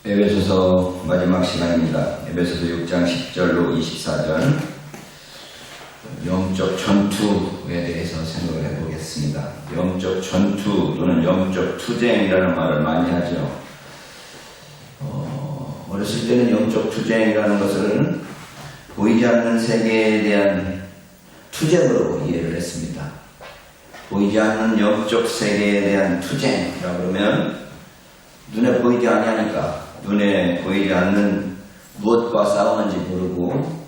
에베소서 마지막 시간입니다. 에베소서 6장 10절로 24절 영적 전투에 대해서 생각을 해보겠습니다. 영적 전투 또는 영적 투쟁이라는 말을 많이 하죠. 어렸을 때는 영적 투쟁이라는 것을 보이지 않는 세계에 대한 투쟁으로 이해를 했습니다. 보이지 않는 영적 세계에 대한 투쟁이라고 그러면 눈에 보이지 아니하니까 눈에 보이지 않는 무엇과 싸우는지 모르고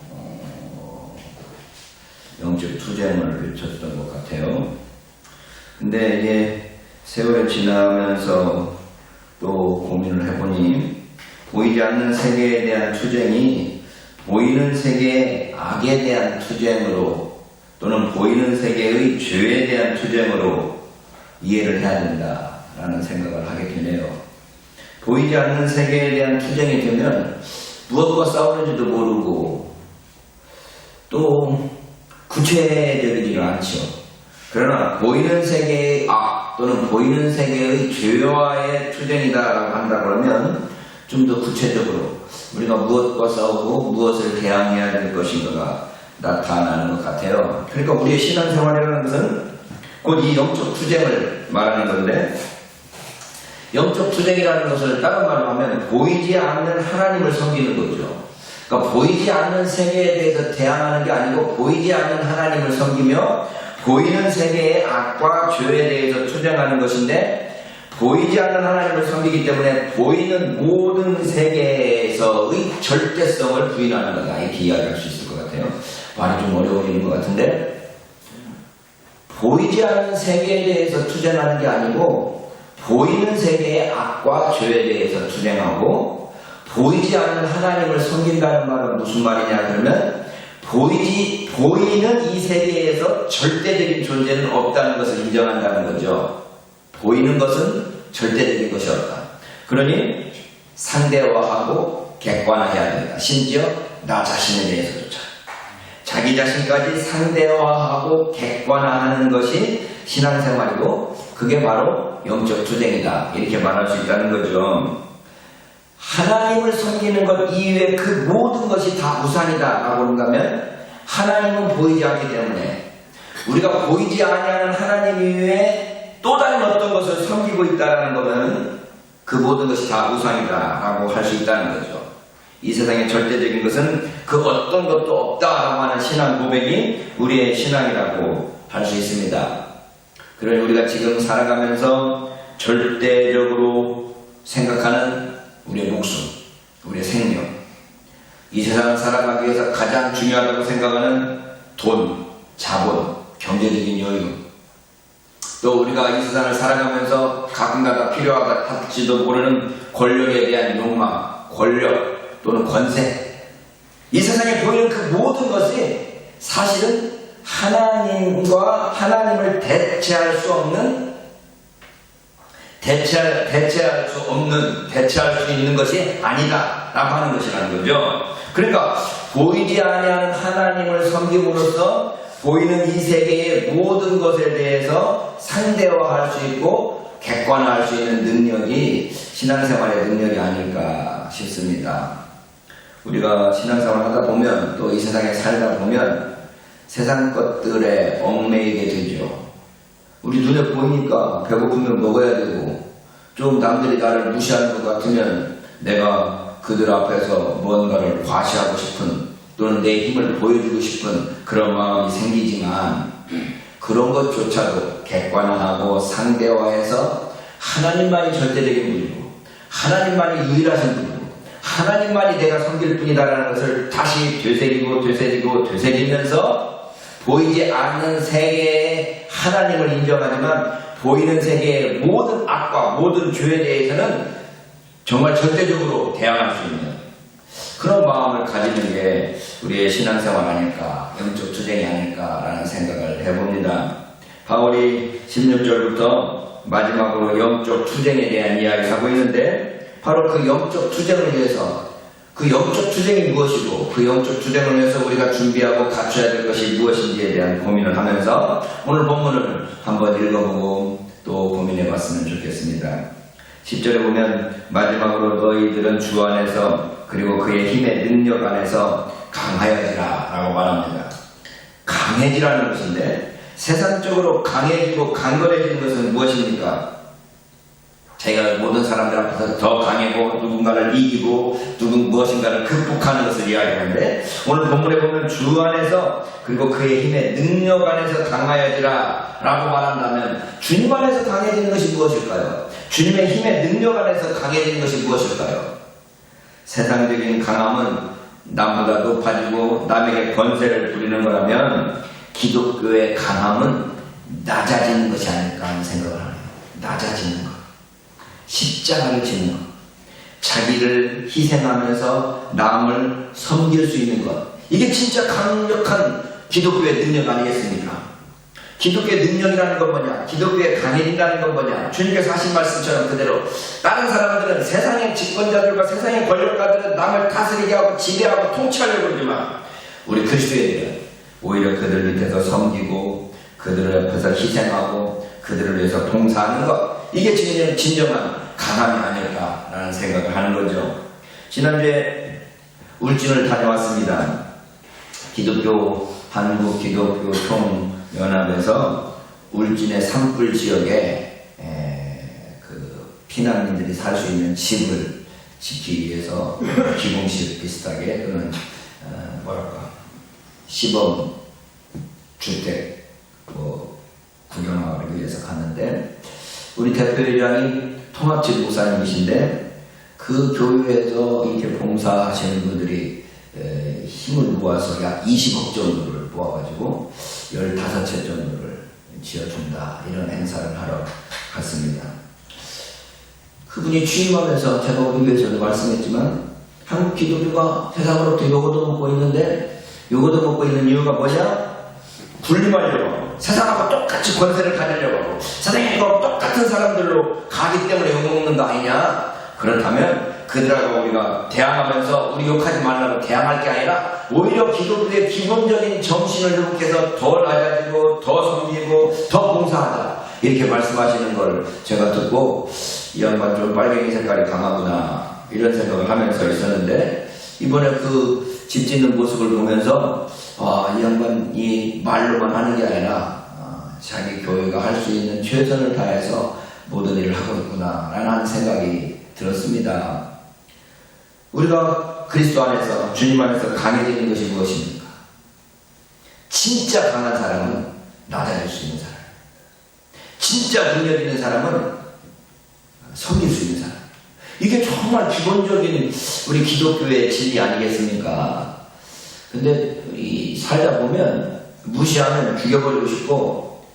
영적 투쟁을 펼쳤던 것 같아요. 근데 이게 세월이 지나면서 또 고민을 해보니 보이지 않는 세계에 대한 투쟁이 보이는 세계의 악에 대한 투쟁으로 또는 보이는 세계의 죄에 대한 투쟁으로 이해를 해야 된다라는 생각을 하게 되네요. 보이지 않는 세계에 대한 투쟁이 되면 무엇과 싸우는지도 모르고 또 구체적이지는 않죠. 그러나 보이는 세계의 악 또는 보이는 세계의 죄와의 투쟁이다라고 한다 그러면 좀 더 구체적으로 우리가 무엇과 싸우고 무엇을 대항해야 될 것인가가 나타나는 것 같아요. 그러니까 우리의 신앙생활이라는 것은 곧 이 영적 투쟁을 말하는 건데, 영적 투쟁이라는 것을 다른 말로 하면 보이지 않는 하나님을 섬기는 거죠. 그러니까 보이지 않는 세계에 대해서 대항하는 게 아니고 보이지 않는 하나님을 섬기며 보이는 세계의 악과 죄에 대해서 투쟁하는 것인데, 보이지 않는 하나님을 섬기기 때문에 보이는 모든 세계에서의 절대성을 부인하는 거다, 이렇게 이야기할 수 있을 것 같아요. 말이 좀 어려워지는 것 같은데, 보이지 않는 세계에 대해서 투쟁하는 게 아니고 보이는 세계의 악과 죄에 대해서 투쟁하고, 보이지 않는 하나님을 섬긴다는 말은 무슨 말이냐 그러면 보이는 이 세계에서 절대적인 존재는 없다는 것을 인정한다는 거죠. 보이는 것은 절대적인 것이 없다. 그러니 상대화하고 객관화해야 된다. 심지어 나 자신에 대해서조차 자기 자신까지 상대화하고 객관화하는 것이 신앙생활이고, 그게 바로 영적 투쟁이다, 이렇게 말할 수 있다는 거죠. 하나님을 섬기는 것 이외에 그 모든 것이 다 우상이다 라고 한다면, 하나님은 보이지 않기 때문에 우리가 보이지 아니하는 하나님 이외에 또 다른 어떤 것을 섬기고 있다는 것은 그 모든 것이 다 우상이다 라고 할 수 있다는 거죠. 이 세상의 절대적인 것은 그 어떤 것도 없다라고 하는 신앙 고백이 우리의 신앙이라고 할 수 있습니다. 그러니 우리가 지금 살아가면서 절대적으로 생각하는 우리의 목숨, 우리의 생명, 이 세상을 살아가기 위해서 가장 중요하다고 생각하는 돈, 자본, 경제적인 여유, 또 우리가 이 세상을 살아가면서 가끔가다 필요할지도 모르는 권력에 대한 욕망, 권력 또는 권세, 이 세상에 보이는 그 모든 것이 사실은 하나님을 대체할 수 있는 것이 아니다 라고 하는 것이라는 거죠. 그러니까 보이지 아니하는 하나님을 섬김으로써 보이는 이 세계의 모든 것에 대해서 상대화할 수 있고 객관화할 수 있는 능력이 신앙생활의 능력이 아닐까 싶습니다. 우리가 신앙생활을 하다 보면, 또 이 세상에 살다 보면 세상 것들에 얽매이게 되죠. 우리 눈에 보이니까 배고프면 먹어야 되고, 좀 남들이 나를 무시하는 것 같으면 내가 그들 앞에서 뭔가를 과시하고 싶은, 또는 내 힘을 보여주고 싶은 그런 마음이 생기지만, 그런 것조차도 객관화하고 상대화해서 하나님만이 절대적인 분이고 하나님만이 유일하신 분이고 하나님만이 내가 섬길 뿐이다라는 것을 다시 되새기면서 보이지 않는 세계의 하나님을 인정하지만 보이는 세계의 모든 악과 모든 죄에 대해서는 정말 절대적으로 대항할 수 있는 그런 마음을 가지는 게 우리의 신앙생활 아닐까, 영적 투쟁이 아닐까라는 생각을 해봅니다. 바울이 16절부터 마지막으로 영적 투쟁에 대한 이야기를 하고 있는데, 바로 그 영적 투쟁을 위해서, 그 영적 투쟁이 무엇이고 그 영적 투쟁을 위해서 우리가 준비하고 갖춰야 될 것이 무엇인지에 대한 고민을 하면서 오늘 본문을 한번 읽어보고 또 고민해 봤으면 좋겠습니다. 10절에 보면 마지막으로 너희들은 주 안에서 그리고 그의 힘의 능력 안에서 강하여지라 라고 말합니다. 강해지라는 것인데 세상적으로 강해지고 강건해지는 것은 무엇입니까? 자기가 모든 사람들 앞에서 더 강하고 누군가를 이기고 무엇인가를 극복하는 것을 이야기하는데 오늘 본문에 보면 주 안에서 그리고 그의 힘의 능력 안에서 강하여지라 라고 말한다면 주님 안에서 강해지는 것이 무엇일까요? 주님의 힘의 능력 안에서 강해지는 것이 무엇일까요? 세상적인 강함은 남보다 높아지고 남에게 권세를 부리는 거라면 기독교의 강함은 낮아지는 것이 아닐까 하는 생각을 합니다. 낮아지는 것. 십자가를 지는 것. 자기를 희생하면서 남을 섬길 수 있는 것. 이게 진짜 강력한 기독교의 능력 아니겠습니까? 기독교의 능력이라는 건 뭐냐? 기독교의 강인이라는 건 뭐냐? 주님께서 하신 말씀처럼 그대로 다른 사람들은 세상의 집권자들과 세상의 권력가들은 남을 다스리게 하고 지배하고 통치하려고 그러지만 우리 그리스도인들은 오히려 그들 밑에서 섬기고 그들을 옆에서 희생하고 그들을 위해서 봉사하는 것, 이게 진정한 강함이 아닐까라는 생각을 하는 거죠. 지난주에 울진을 다녀왔습니다. 한국 기독교 총연합에서 울진의 산불 지역에 피난민들이 살 수 있는 집을 짓기 위해서 기공식 비슷하게 또는 시범 주택 구경하기 위해서 갔는데 우리 대표회장이 통합집 목사님이신데 그 교회에서 이렇게 봉사하시는 분들이 힘을 모아서 약 20억 정도를 모아가지고 15채 정도를 지어준다 이런 행사를 하러 갔습니다. 그분이 취임하면서 제가 우리 교회에서도 말씀했지만 한국 기독교가 세상으로부터 요거도 먹고 있는데 요거도 먹고 있는 이유가 뭐냐? 군림하려고 세상하고 똑같이 권세를 가지려고 하고 세상하고 똑같은 사람들로 가기 때문에 욕먹는 거 아니냐? 그렇다면 그들하고 우리가 대항하면서 우리 욕하지 말라고 대항할 게 아니라 오히려 기독교의 기본적인 정신을 회복해서 더 낮아지고 더 섬기고 더 봉사하자 이렇게 말씀하시는 걸 제가 듣고 이 양반 좀 빨갱이 색깔이 강하구나 이런 생각을 하면서 있었는데 이번에 그 집 짓는 모습을 보면서 이 양반이 말로만 하는 게 아니라 자기 교회가 할 수 있는 최선을 다해서 모든 일을 하고 있구나 라는 생각이 들었습니다. 우리가 그리스도 안에서 주님 안에서 강해지는 것이 무엇입니까? 진짜 강한 사람은 낮아질 수 있는 사람, 진짜 능력 있는 사람은 섬길 수 있는 사람. 이게 정말 기본적인 우리 기독교의 진리 아니겠습니까? 근데 살다 보면 무시하면 죽여버리고 싶고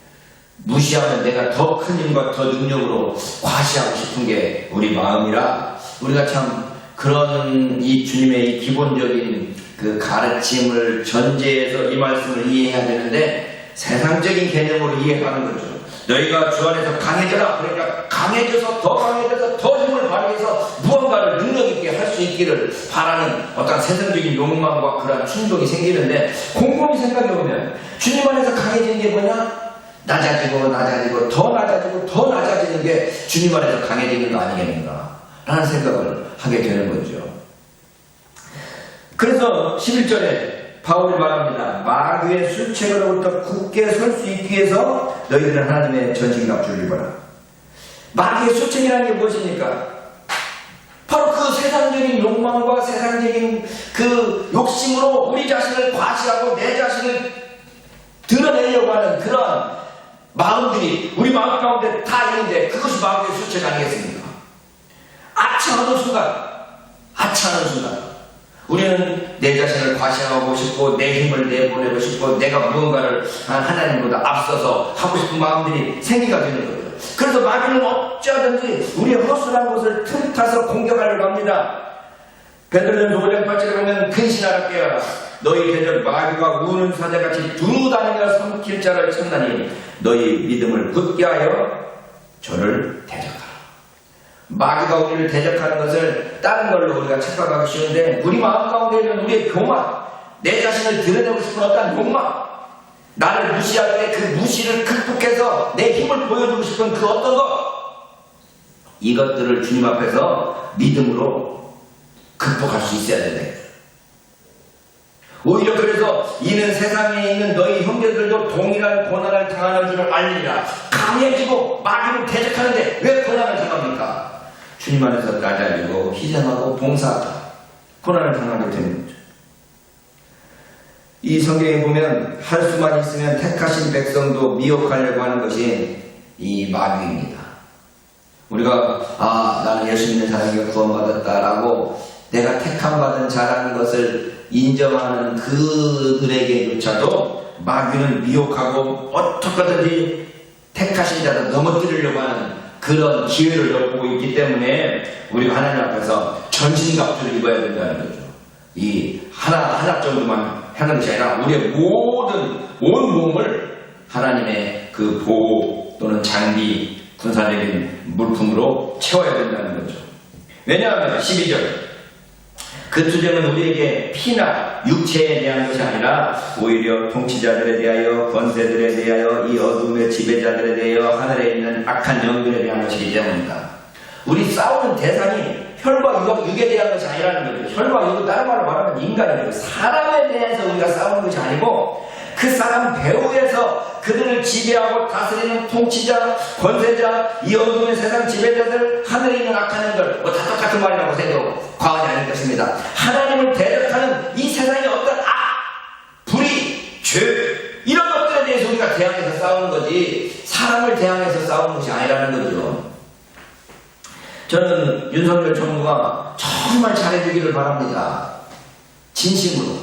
무시하면 내가 더 큰 힘과 더 능력으로 과시하고 싶은 게 우리 마음이라 우리가 참 그런 이 주님의 이 기본적인 그 가르침을 전제해서 이 말씀을 이해해야 되는데 세상적인 개념으로 이해하는 거죠. 너희가 주 안에서 강해져라. 그러니까 강해져서 더 강해져서 더 힘을 발휘해서 무언가를 능력 있게 할 수 있기를 바라는 어떤 세상적인 욕망과 그런 충동이 생기는데 곰곰이 생각해보면 주님 안에서 강해지는 게 뭐냐? 낮아지고 낮아지고 더 낮아지고 더 낮아지는 게 주님 안에서 강해지는 거 아니겠는가 라는 생각을 하게 되는 거죠. 그래서 11절에 바울이 말합니다. 마귀의 술책으로부터 굳게 설 수 있기 위해서 너희들은 하나님의 전신 갑주를 입어라. 마귀의 술책이라는 게 무엇입니까? 바로 그 세상적인 욕망과 세상적인 그 욕심으로 우리 자신을 과시하고 내 자신을 드러내려고 하는 그런 마음들이 우리 마음 가운데 다 있는데 그것이 마귀의 술책 아니겠습니까? 아차하는 순간 우리는 내 자신을 과시하고 싶고 내 힘을 내보내고 싶고 내가 무언가를 하나님보다 앞서서 하고 싶은 마음들이 생기가 되는 거예요. 그래서 마귀는 어쩌든지 우리의 허술한 것을 틈타서 공격하려고 합니다. 베드로전서 5장 8절에 보면 근신하라 깨어라. 너희 대적 마귀가 우는 사자같이 두루다니며 삼킬 자를 찾나니 너희 믿음을 굳게 하여 저를 대적하라. 마귀가 우리를 대적하는 것을 다른 걸로 우리가 착각하기 쉬운데 우리 마음 가운데 있는 우리의 교만, 내 자신을 드러내고 싶은 어떤 욕망, 나를 무시할 때 그 무시를 극복해서 내 힘을 보여주고 싶은 그 어떤 것, 이것들을 주님 앞에서 믿음으로 극복할 수 있어야 된다. 오히려 그래서 이는 세상에 있는 너희 형제들도 동일한 고난을 당하는 줄을 알리라. 강해지고 마귀를 대적하는데 왜 고난을 당합니까? 주님 안에서 낮아지고 희생하고 봉사하고 고난을 당하게 되는 거죠. 이 성경에 보면 할 수만 있으면 택하신 백성도 미혹하려고 하는 것이 이 마귀입니다. 우리가 나는 예수 믿는 사람이가 구원받았다라고 내가 택함받은 자라는 것을 인정하는 그들에게조차도 마귀는 미혹하고 어떻게든지 택하신 자를 넘어뜨리려고 하는 그런 기회를 엿보고 있기 때문에 우리가 하나님 앞에서 전신갑주를 입어야 된다는 거죠. 이 하나 정도만 하는 것이 아니라 우리의 모든 온 몸을 하나님의 그 보호 또는 장비, 군사적인 물품으로 채워야 된다는 거죠. 왜냐하면 12절 그 투쟁은 우리에게 피나 육체에 대한 것이 아니라 오히려 통치자들에 대하여 권세들에 대하여 이 어둠의 지배자들에 대하여 하늘에 있는 악한 영들에 대한 것이기 때문이다. 우리 싸우는 대상이 혈과 육에 대한 것이 아니라는 거죠. 혈과 육은 다른 말로 말하면 인간이에요. 사람에 대해서 우리가 싸우는 것이 아니고 그 사람 배후에서 그들을 지배하고 다스리는 통치자, 권세자, 이 어둠의 세상 지배자들, 하늘에 있는 악한 영들, 다 똑같은 말이라고 해도 과언이 아닐 것입니다. 하나님을 대적하는 이 세상의 어떤 불의, 죄 이런 것들에 대해서 우리가 대항해서 싸우는 거지 사람을 대항해서 싸우는 것이 아니라는 거죠. 저는 윤석열 정부가 정말 잘해주기를 바랍니다. 진심으로.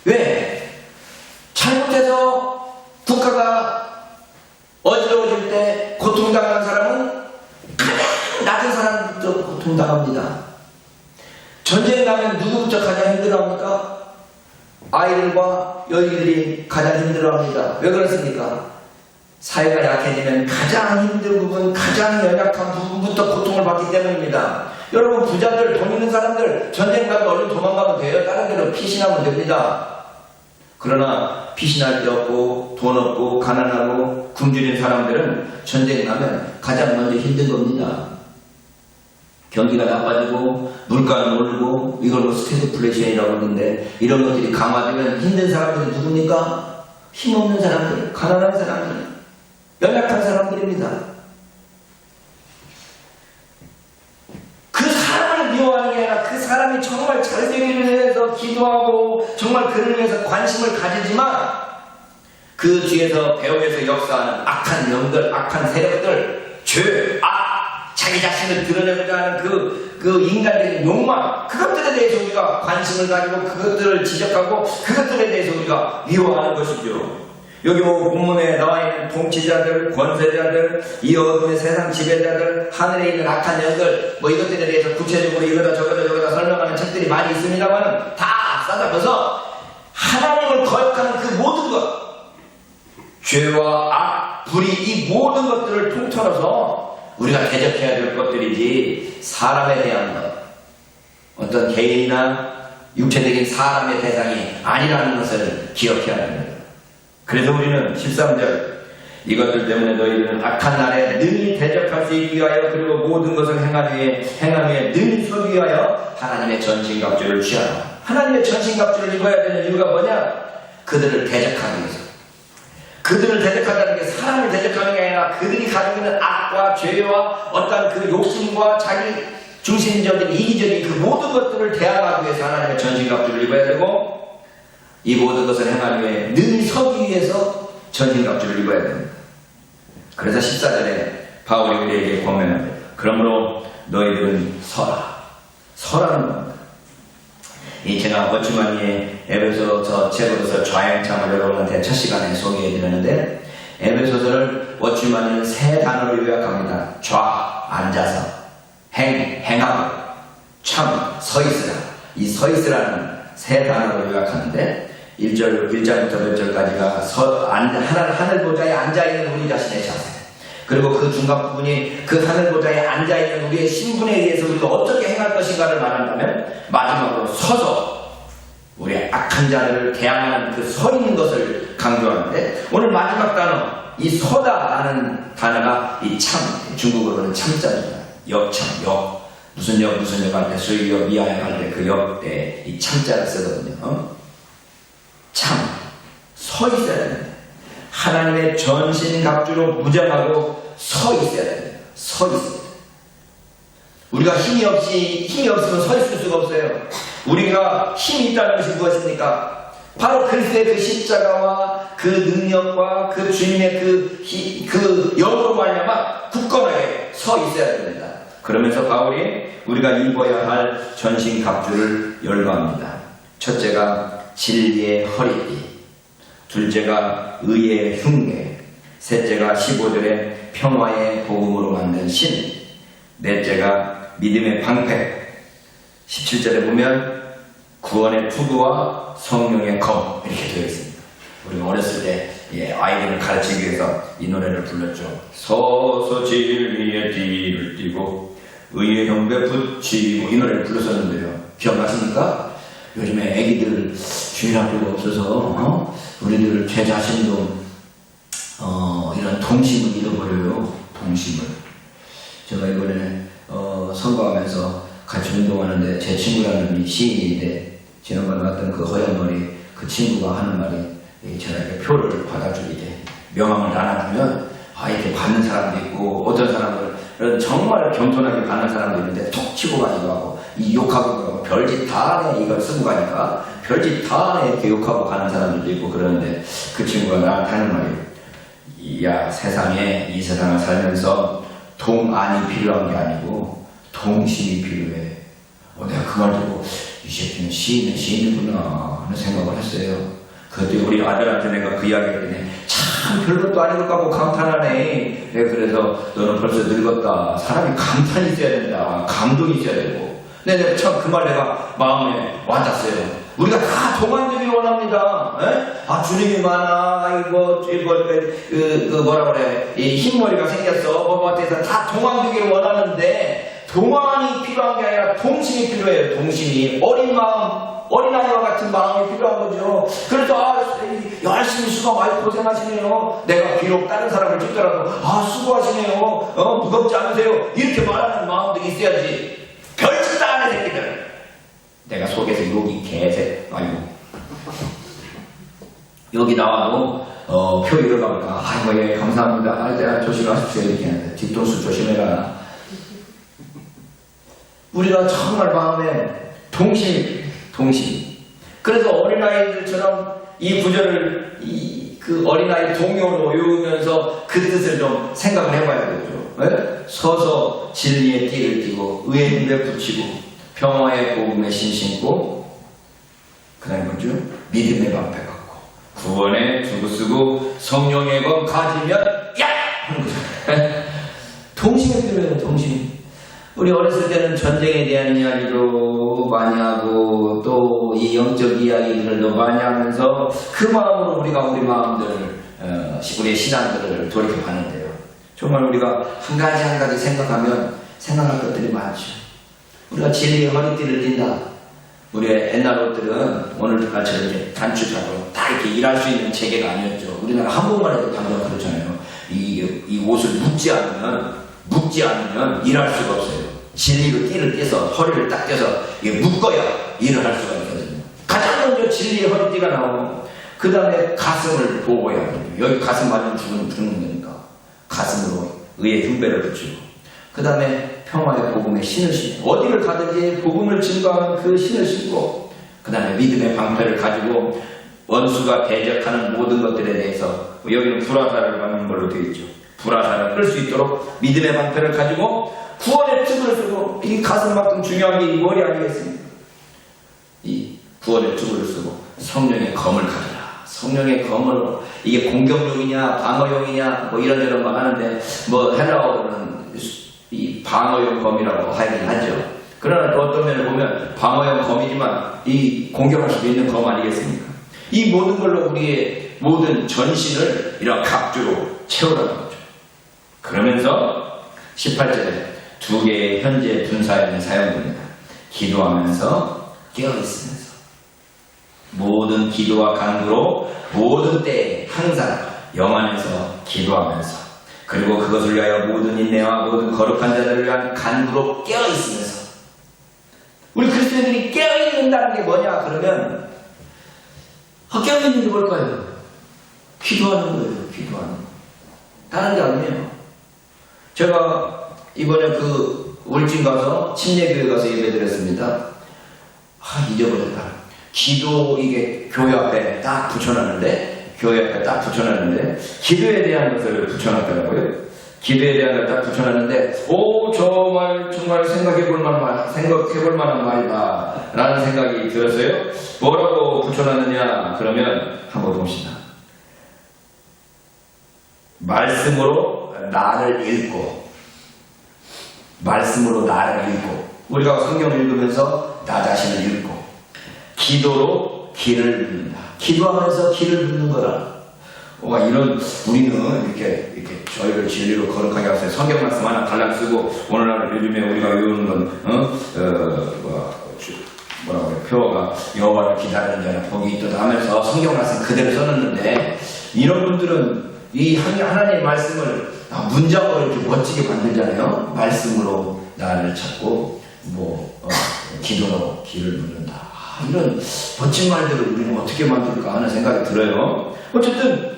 왜? 잘못해서 국가가 어지러워질 때 고통당하는 사람은 가장 낮은 사람부터 고통당합니다. 전쟁 나면 누구부터 가장 힘들어합니까? 아이들과 여인들이 가장 힘들어합니다. 왜 그렇습니까? 사회가 약해지면 가장 힘든 부분, 가장 연약한 부분부터 고통을 받기 때문입니다. 여러분 부자들, 돈 있는 사람들 전쟁 가면 얼른 도망가면 돼요. 다른 데로 피신하면 됩니다. 그러나 피신할 데 없고 돈 없고 가난하고 굶주린 사람들은 전쟁 나면 가장 먼저 힘든 겁니다. 경기가 나빠지고 물가는 오르고 이걸 스태그플레이션이라고 하는데 이런 것들이 강화되면 힘든 사람들은 누굽니까? 힘없는 사람들, 가난한 사람들, 연약한 사람들입니다. 그 사람을 미워하는 게 아니라 그 사람이 정말 잘 되기를 위해서 기도하고 정말 그를 위해서 관심을 가지지만 그 뒤에서 배후에서 역사하는 악한 영들, 악한 세력들, 죄, 자기 자신을 드러내고자 하는 그 인간적인 욕망, 그것들에 대해서 우리가 관심을 가지고 그것들을 지적하고 그것들에 대해서 우리가 미워하는 것이죠. 여기 본문에 나와 있는 통치자들, 권세자들, 이 어둠의 세상 지배자들, 하늘에 있는 악한 영들, 이것들에 대해서 구체적으로 이거다 저거다 설명하는 책들이 많이 있습니다만 다 싸잡아서 하나님을 거역하는 그 모든 것, 죄와 악, 불의 이 모든 것들을 통틀어서 우리가 대적해야 될 것들이지 사람에 대한 것, 어떤 개인이나 육체적인 사람의 대상이 아니라는 것을 기억해야 합니다. 그래서 우리는 13절 이것들 때문에 너희는 악한 날에 능히 대적할 수 있기 위하여 그리고 모든 것을 행한 후에 능히 서기 위하여 하나님의 전신갑주를 취하라. 하나님의 전신갑주를 입어야 되는 이유가 뭐냐? 그들을 대적하기 위해서. 그들을 대적한다는 게 사람을 대적하는 게 아니라 그들이 가지고 있는 악과 죄와 어떤 그 욕심과 자기 중심적인 이기적인 그 모든 것들을 대항하기 위해서 하나님의 전신갑주를 입어야 되고 이 모든 것을 행하기 위해 능히 서기 위해서 전신갑주를 입어야 됩니다. 그래서 14절에 바울이 우리에게 권면합니다. 그러므로 너희들은 서라는 겁니다. 제가 버추마니의 에베소서 책으로서 좌행창을 여러분한테 첫 시간에 소개해드렸는데 에베소서를 버추마니는 세 단어로 요약합니다. 좌, 앉아서, 행하고, 참, 서있으라. 이 서있으라는 세 단어로 요약하는데 1절부터 몇 절까지가 하늘 보좌에 앉아있는 우리 자신의 자세, 그리고 그 중간 부분이 그 하늘 보좌에 앉아있는 우리의 신분에 의해서 우리가 어떻게 행할 것인가를 말한다면 마지막으로 서서 우리의 악한 자들을 대항하는 그 서 있는 것을 강조하는데 오늘 마지막 단어 이 서다라는 단어가 이 참, 중국어로는 참자입니다. 역참, 역. 무슨 역 할 때, 수의역, 미아역 할 때 그 역 때 이 참자를 쓰거든요. 참, 서 있어야 됩니다. 하나님의 전신갑주로 무장하고 서 있어야 됩니다. 서 있어야 됩니다. 우리가 힘이 없으면 서 있을 수가 없어요. 우리가 힘이 있다는 것이 무엇입니까? 바로 그리스도의 그 십자가와 그 능력과 그 주님의 그 영으로 말미암아 굳건하게 서 있어야 됩니다. 그러면서 바울이 우리가 입어야 할 전신갑주를 열거합니다. 첫째가 진리의 허리띠, 둘째가 의의 흉계, 셋째가 15절의 평화의 복음으로 만든 신, 넷째가 믿음의 방패, 17절에 보면 구원의 투구와 성령의 검 이렇게 되어 있습니다. 우리가 어렸을 때 아이들을 가르치기 위해서 이 노래를 불렀죠. 서서 진리의 띠를 띠고 의의 흉배 붙이고 이 노래를 불렀었는데요. 기억나십니까? 요즘에 애기들 주일학교가 없어서 우리들 제 자신도 이런 동심을 잃어버려요. 동심을. 제가 이번에 선거하면서 같이 운동하는데 제 친구라는 놈이 시인인데 지난번에 봤던 그 허연 머리 그 친구가 하는 말이 제가 이렇게 표를 받아주기 때 명함을 나눠주면 이렇게 받는 사람도 있고 어떤 사람들은 정말 겸손하게 받는 사람도 있는데 톡 치고 가기도 하고 이 욕하고 별짓 다 하네 이걸 쓰고 가니까 별짓 다 하네 이렇게 욕하고 가는 사람들도 있고 그러는데 그 친구가 나한테 하는 말이 야 세상에 이 세상을 살면서 동안이 필요한 게 아니고 동심이 필요해. 내가 그 말 듣고 이 새끼는 시인이구나 하는 생각을 했어요. 그때 우리 아들한테 내가 그 이야기를 했더니 참 별것도 아닌 것 같고 감탄하네. 그래서 너는 벌써 늙었다. 사람이 감탄이 있어야 된다. 감동이 있어야 되고. 근데 내가 참 그 말 내가 마음에 와닿았어요. 우리가 다 동안되길 원합니다. 주님이 많아. 뭐라 그래. 이 흰머리가 생겼어. 뭐 같아서 다 동안되길 원하는데 동안이 필요한 게 아니라 동심이 필요해요. 동심이. 어린 마음, 어린아이와 같은 마음이 필요한 거죠. 그래서 열심히 수고 많이 고생하시네요. 내가 비록 다른 사람을 죽더라도 수고하시네요. 무겁지 않으세요. 이렇게 말하는 마음들이 있어야지. 별짓도 안 하는 새끼들. 내가 속에서 여기 개새 여기 나와도 표 잃어가니까 예 감사합니다. 조심하십시오 이렇게 하는데 뒷돈수 조심해라. 우리가 정말 마음에 동심. 그래서 어린아이들처럼 이 구절을 그 어린아이 동요로 외우면서 그 뜻을 좀 생각을 해봐야 되죠. 서서 진리의 띠를 띠고 의의 흉배 붙이고 평화의 복음의 신 신고 그 다음에 뭐죠? 믿음의 방패 갖고 구원의 투구 쓰고 성령의 검 가지면 야! 하는 거죠. 동심이 필요해요. 동심. 우리 어렸을 때는 전쟁에 대한 이야기도 많이 하고 또 이 영적 이야기들도 많이 하면서 그 마음으로 우리가 우리 마음들을 우리의 신앙들을 돌이켜봤는데요. 정말 우리가 한 가지 생각하면 생각할 것들이 많죠. 우리가 진리의 허리띠를 띈다. 우리의 옛날 옷들은 오늘날처럼 이렇게 단추차고 다 이렇게 일할 수 있는 체계가 아니었죠. 우리나라 한복만 해도 당장 그렇잖아요. 이 옷을 묶지 않으면 일할 수가 없어요. 진리로 띠를 떼서 허리를 딱 떼서 이게 묶어야 일을 할 수가 있거든요. 가장 먼저 진리의 허리띠가 나오고 그 다음에 가슴을 보호해야 합니다. 여기 가슴 맞으면 죽는 거니까 가슴으로 의의 흉배를 붙이고 그 다음에 평화의 복음의 신을 신고 어디를 가든지 복음을 증거하는 그 신을 신고 그 다음에 믿음의 방패를 가지고 원수가 대적하는 모든 것들에 대해서 여기는 불화살을 받는 걸로 되어 있죠. 불화살을 끌 수 있도록 믿음의 방패를 가지고 구원의 투구를 쓰고 이 가슴만큼 중요한 게 이 머리 아니겠습니까? 이 구원의 투구를 쓰고 성령의 검을 가져라. 성령의 검으로 이게 공격용이냐 방어용이냐 뭐 이런저런 거 하는데 뭐 헬라어로는 이 방어용 검이라고 하긴 하죠. 그러나 또 어떤 면을 보면 방어용 검이지만 이 공격할 수도 있는 검 아니겠습니까? 이 모든 걸로 우리의 모든 전신을 이런 갑주로 채우라는 거죠. 그러면서 18절에 두 개의 현재 분사형이 사용됩니다. 기도하면서 깨어있으면서 모든 기도와 간구로 모든 때에 항상 영 안에서 기도하면서 그리고 그것을 위하여 모든 인내와 모든 거룩한 자들을 위한 간구로 깨어있으면서. 우리 그리스도인들이 깨어있는다는 게 뭐냐 그러면 깨어있는 게 뭘까요? 기도하는 거예요. 기도하는 거. 다른 게 아니에요. 제가 이번에 그 울진 가서 침례교회 가서 예배 드렸습니다. 잊어버렸다. 기도 이게 교회 앞에 딱 붙여놨는데 기도에 대한 것을 붙여놨더라고요. 기도에 대한 걸 딱 붙여놨는데 정말 생각해볼 만한 말이다 라는 생각이 들었어요. 뭐라고 붙여놨느냐 그러면 한번 봅시다. 말씀으로 나를 읽고 우리가 성경 읽으면서 나 자신을 읽고 기도로 길을 묻는다. 기도하면서 길을 묻는 거라. 우리는 이렇게 저희를 진리로 거룩하게 하세요. 성경 말씀 하나 달랑 쓰고 오늘날 요즘에 우리가 외우는 건 뭐라고 그래? 표어가 여호와를 기다리는 자는 복이 있도다 하면서 성경 말씀 그대로 써놨는데 이런 분들은 이 하나님의 말씀을 문장으로 이렇게 멋지게 만들잖아요. 말씀으로 나를 찾고 기도로 길을 묻는다. 이런 멋진 말들을 우리는 어떻게 만들까 하는 생각이 들어요. 어쨌든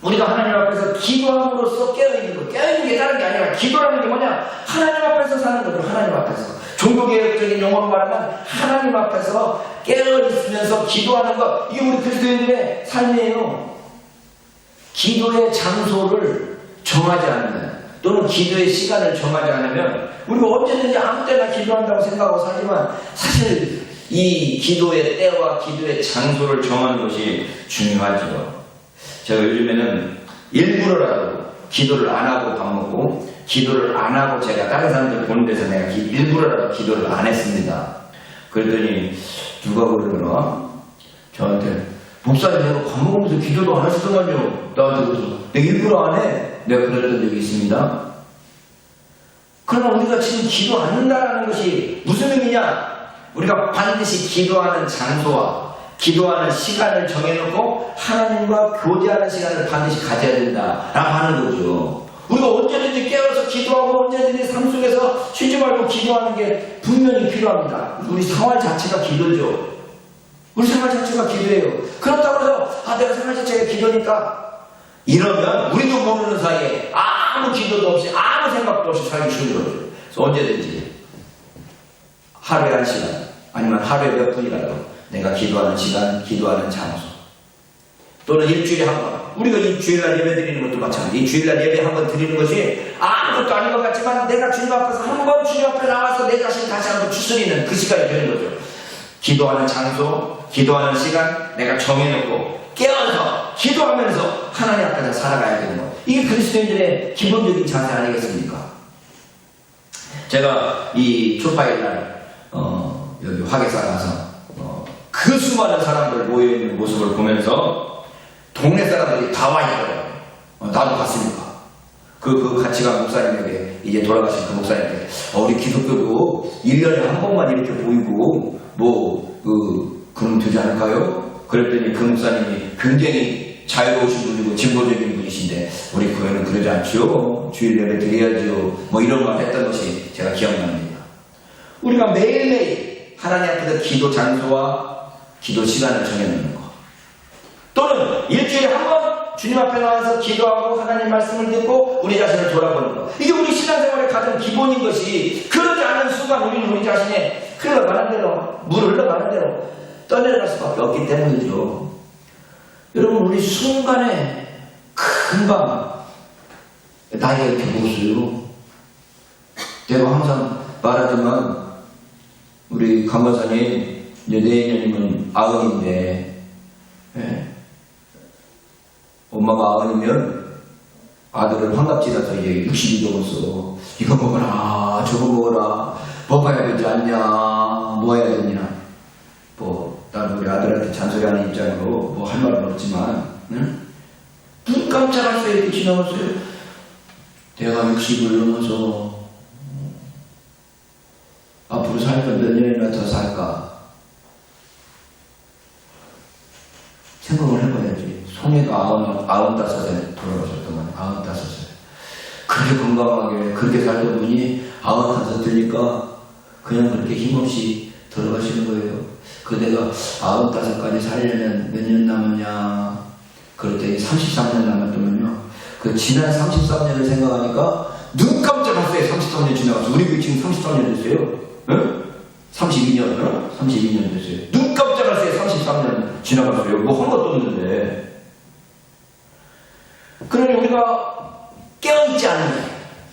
우리가 하나님 앞에서 기도함으로써 깨어있는 거. 깨어있는 게 다른 게 아니라 기도라는 게 뭐냐? 하나님 앞에서 사는 거죠. 하나님 앞에서. 종교개혁적인 용어로 말하면 하나님 앞에서 깨어있으면서 기도하는 것. 이게 우리 그리스도인들의 삶이에요. 기도의 장소를 정하지 않으면 또는 기도의 시간을 정하지 않으면 우리가 언제든지 아무 때나 기도한다고 생각하고 살지만 사실 이 기도의 때와 기도의 장소를 정하는 것이 중요하죠. 제가 요즘에는 일부러라도 기도를 안 하고 밥 먹고 기도를 안 하고 제가 다른 사람들 보는 데서 내가 일부러라도 기도를 안 했습니다. 그랬더니 누가 그러더라? 저한테 목사님 내가 밥 먹으면서 기도도 안 하시더만요. 나한테 그래서 내가 일부러 안 해. 내가 그랬던 적이 있습니다. 그러나 우리가 지금 기도 안 한다는 것이 무슨 의미냐? 우리가 반드시 기도하는 장소와 기도하는 시간을 정해놓고 하나님과 교제하는 시간을 반드시 가져야 된다라고 하는 거죠. 우리가 언제든지 깨어서 기도하고 언제든지 삶 속에서 쉬지 말고 기도하는 게 분명히 필요합니다. 우리 생활 자체가 기도죠. 우리 생활 자체가 기도예요. 그렇다고 해서 내가 생활 자체가 기도니까 이러면 우리도 모르는 사이에 아무 기도도 없이 아무 생각도 없이 살기 쉬운 거죠. 그래서 언제든지 하루에 한 시간 아니면 하루에 몇 분이라도 내가 기도하는 시간, 기도하는 장소 또는 일주일에 한 번 우리가 이 주일날 예배 드리는 것도 마찬가지. 이 주일날 예배 한 번 드리는 것이 아무것도 아닌 것 같지만 내가 주님 앞에서 한 번 주님 앞에 나와서 내 자신 다시 한번 추스리는 그 시간이 되는 거죠. 기도하는 장소, 기도하는 시간 내가 정해놓고 깨어서 기도하면서 하나님 앞에서 살아가야 되는 것. 이게 그리스도인들의 기본적인 자세 아니겠습니까? 제가 이 초파일날 여기 화계사 가서 그 수많은 사람들 모여있는 모습을 보면서 동네 사람들이 다 와 있더라고요. 나도 갔으니까. 그 같이 간 목사님에게, 이제 돌아가신 그 목사님에게, 우리 기독교도 1년에 한 번만 이렇게 보이고, 그러면 되지 않을까요? 그랬더니 그 목사님이 굉장히 자유로우신 분이고 진보적인 분이신데, 우리 교회는 그러지 않죠. 주일 예배 드려야죠. 이런 말 했던 것이 제가 기억납니다. 우리가 매일매일 하나님 앞에서 기도 장소와 기도 시간을 정해놓는 것. 또는 일주일에 한 번 주님 앞에 나와서 기도하고 하나님 말씀을 듣고 우리 자신을 돌아보는 것. 이게 우리 신앙생활의 가장 기본인 것이 그러지 않은 순간 우리는 우리 자신의 흘러가는 대로 물 흘러가는 대로 떠내려갈 수밖에 없기 때문이죠. 여러분 우리 순간에 금방 나이가 이렇게 먹었어요. 내가 항상 말하지만 우리 강박사님 이제 내년이면 90인데 엄마가 90이면 아들은 환갑지라서 이제 60이 넘었어. 이거 먹어라 저거 먹어라 먹어야 되지 않냐 뭐 해야 되냐 난 우리 아들한테 잔소리하는 입장으로 할 말은 없지만 눈 깜짝할 새 이렇게 지나갔어요. 내가 60을 넘어서 앞으로 살면 몇 년이나 더 살까 생각을 해봐야지. 송이가 95에 돌아가셨더만 95에 그렇게 건강하게 그렇게 살던 분이 95 되니까 그냥 그렇게 힘없이 돌아가시는 거예요. 그 내가 95까지 살려면 몇 년 남았냐. 그럴 때 33년 남았더만요. 그 지난 33년을 생각하니까 눈 깜짝했어요. 33년 지나가서. 우리 교회 지금 33년 됐어요. 응? 32년, 어? 32년 됐어요. 눈 깜짝했어요. 33년 지나갔어요. 뭐 한 것도 없는데. 그러니 우리가 깨어있지 않는,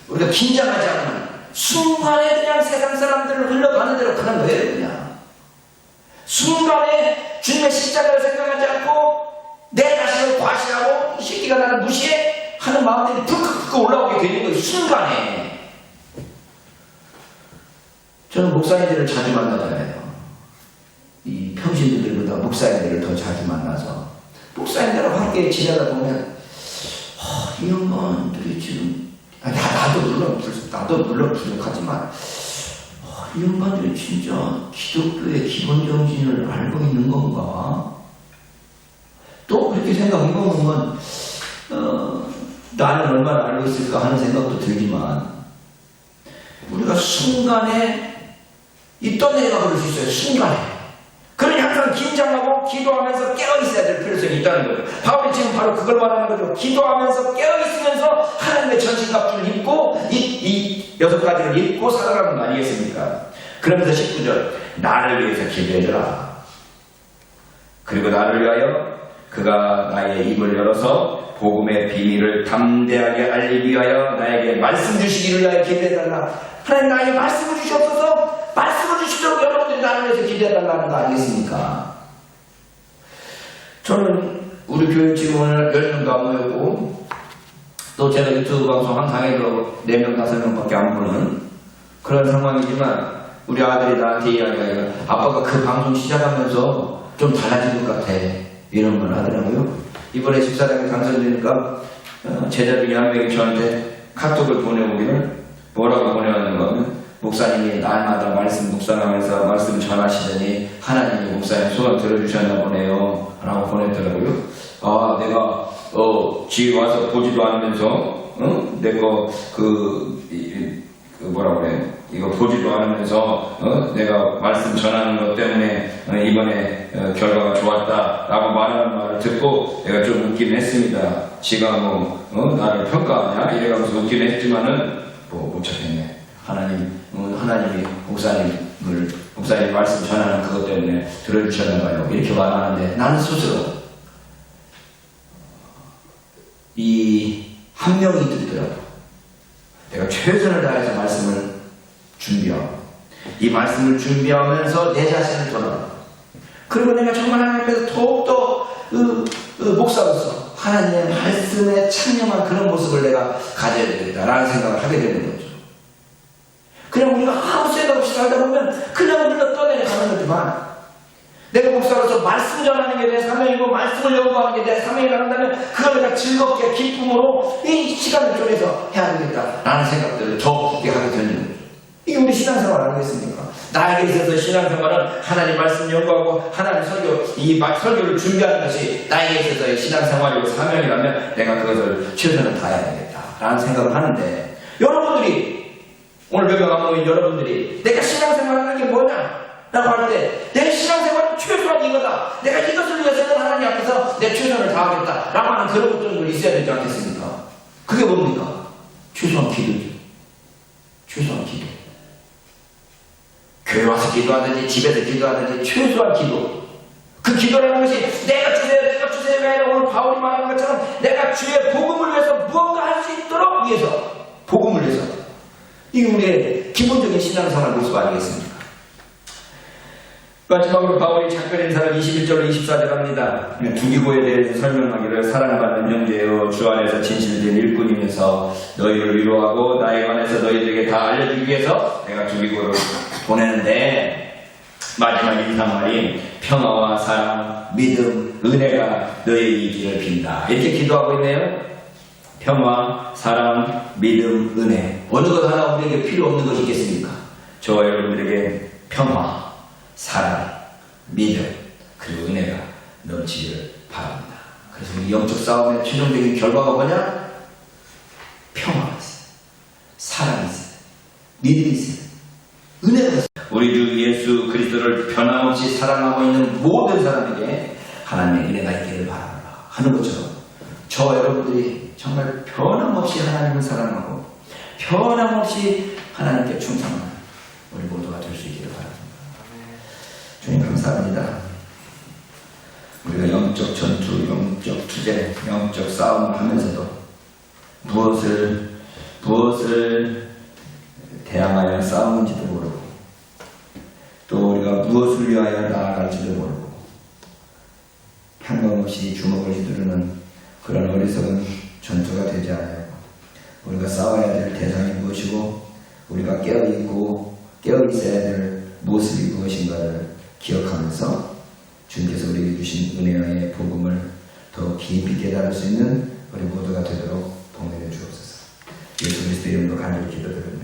우리가 긴장하지 않는, 순간에 그냥 세상 사람들을 흘러가는 대로 가는 거예요, 그냥. 순간에 주님의 십자가를 생각하지 않고 내 자신을 과시하고 이 새끼가 나를 무시해 하는 마음들이 불끈 올라오게 되는 거예요. 순간에. 저는 목사님들을 자주 만나잖아요. 이 평신도들보다 목사님들을 더 자주 만나서 목사님들하고 함께 지내다 보면 이 양반들이 지금 나도 물론 부족하지만 이 양반들이 진짜 기독교의 기본 정신을 알고 있는 건가? 또 그렇게 생각해보면 나는 얼마나 알고 있을까 하는 생각도 들지만 우리가 순간에 이 떠내려가 버릴 수 있어요. 순간에. 그러니 항상 긴장하고 기도하면서 깨어있어야 될 필요성이 있다는 거예요. 바울이 지금 바로 그걸 말하는 거죠. 기도하면서 깨어있으면서 하나님의 전신갑주를 입고 이 6가지를 입고 살아가는 거 아니겠습니까? 그러면서 19절 나를 위해서 기도해줘라. 그리고 나를 위하여 그가 나의 입을 열어서 복음의 비밀을 담대하게 알리기 위하여 나에게 말씀 주시기를 위하여 기도해달라. 하나님 나에게 말씀을 주시옵소서. 말씀을 주시도록 여러분들이 나를 위해서 기도해달라는 거 아니겠습니까? 저는 우리 교회 지금 오늘 10명도 안 모였고 또 제가 유튜브 방송 한 강의로 4명, 5명밖에 안 보는 그런 상황이지만 우리 아들이 나한테 이야기해요. 아빠가 그 방송 시작하면서 좀 달라진 것 같아. 이런 걸 하더라고요. 이번에 집사람이 당선되니까 제자 중에 한 명이 저한테 카톡을 보내오기를 뭐라고 보내왔는가 하면 목사님이 날마다 말씀 묵상하면서 말씀 전하시더니 하나님이 목사님 소원 들어주셨나 보네요 라고 보냈더라고요. 아 내가 집에 와서 보지도 않으면서 내거 뭐라 그래 이거 보지도 않으면서 내가 말씀 전하는 것 때문에 이번에 결과가 좋았다 라고 말하는 말을 듣고 내가 좀 웃긴 했습니다. 지가 나를 평가하냐 이래가면서 웃긴 했지만은 못 찾겠네. 하나님이 목사님 말씀 전하는 그것 때문에 들어주셨나봐요. 이렇게 말하는데 나는 스스로 이 한 명이 듣더라도 내가 최선을 다해서 말씀을 준비하고 이 말씀을 준비하면서 내 자신을 돌아보고 그리고 내가 정말 하나님 앞에서 더욱더 목사로서 하나님의 말씀에 창념한 그런 모습을 내가 가져야 되겠다라는 생각을 하게 되는 거죠. 그냥 우리가 아무 생각 없이 살다 보면 그냥 우리가 떠내려가는 거지만 내가 목사로서 말씀 전하는 게 내 사명이고 말씀을 연구하는 게 내 사명이라고 한다면 그걸 내가 즐겁게 기쁨으로 이 시간을 쪼개서 해야 되겠다라는 생각들을 더 굳게 하게 되는 거죠. 이게 우리 신앙생활 아니겠습니까? 나에게 있어서 신앙생활은 하나님 말씀 연구하고 하나님 설교, 이 설교를 준비하는 것이 나에게 있어서의 신앙생활이고 사명이라면 내가 그것을 최선을 다해야 되겠다라는 생각을 하는데 여러분들이 오늘 몇 명 안 모인 여러분들이 내가 신앙생활하는 게 뭐냐? 라고 할 때 내 신앙생활은 최소한 이거다. 내가 이것을 위해서는 하나님 앞에서 내 최선을 다하겠다. 라고 하는 그런 것들이 있어야 되지 않겠습니까? 그게 뭡니까? 최소한 기도죠. 최소한 기도. 교회 와서 기도하든지 집에서 기도하든지 최소한 기도. 그 기도라는 것이 내가 주세요가 아니라 오늘 바울이 말하는 것처럼 내가 주의 복음을 위해서 무언가 할 수 있도록 위해서 복음을 위해서 이게 우리의 기본적인 신앙생활 모습 아니겠습니까? 마지막으로 바울이 작별 인사를 21절로 24절 합니다. 두기고에 대해서 설명하기를 사랑받는 형제여 주 안에서 진실된 일꾼이면서 너희를 위로하고 나에 관해서 너희들에게 다 알려주기 위해서 내가 두기고를 보내는데 마지막 인사말이 평화와 사랑, 믿음, 은혜가 너희 있기를 빈다. 이렇게 기도하고 있네요. 평화, 사랑, 믿음, 은혜. 어느 것 하나 우리에게 필요 없는 것이 있겠습니까? 저와 여러분들에게 평화, 사랑, 믿음, 그리고 은혜가 넘치기를 바랍니다. 그래서 이 영적 싸움의 최종적인 결과가 뭐냐? 평화가 있어요. 믿음이 있어요. 은혜가 있어요. 우리 주 예수 그리스도를 변함없이 사랑하고 있는 모든 사람에게 하나님의 은혜가 있기를 바랍니다 하는 것처럼 저와 여러분들이 정말 변함없이 하나님을 사랑하고 변함없이 하나님께 충성하는 우리 모두가 될 수 있기를 바랍니다. 주님 감사합니다. 우리가 영적 전투, 영적 투쟁, 영적 싸움을 하면서도 무엇을 대항하여 싸우는지도 모르고 또 우리가 무엇을 위하여 나아갈지도 모르고 평범없이 주먹을 휘두르는 그런 어리석은 전투가 되지 않아요. 우리가 싸워야 될 대상이 무엇이고 우리가 깨어있어야 될 모습이 무엇인가를 기억하면서 주님께서 우리에게 주신 은혜의 복음을 더 깊이 깨달을 수 있는 우리 모두가 되도록 도움해 주옵소서. 예수 그리스도의 이름으로 간절히 기도드립니다.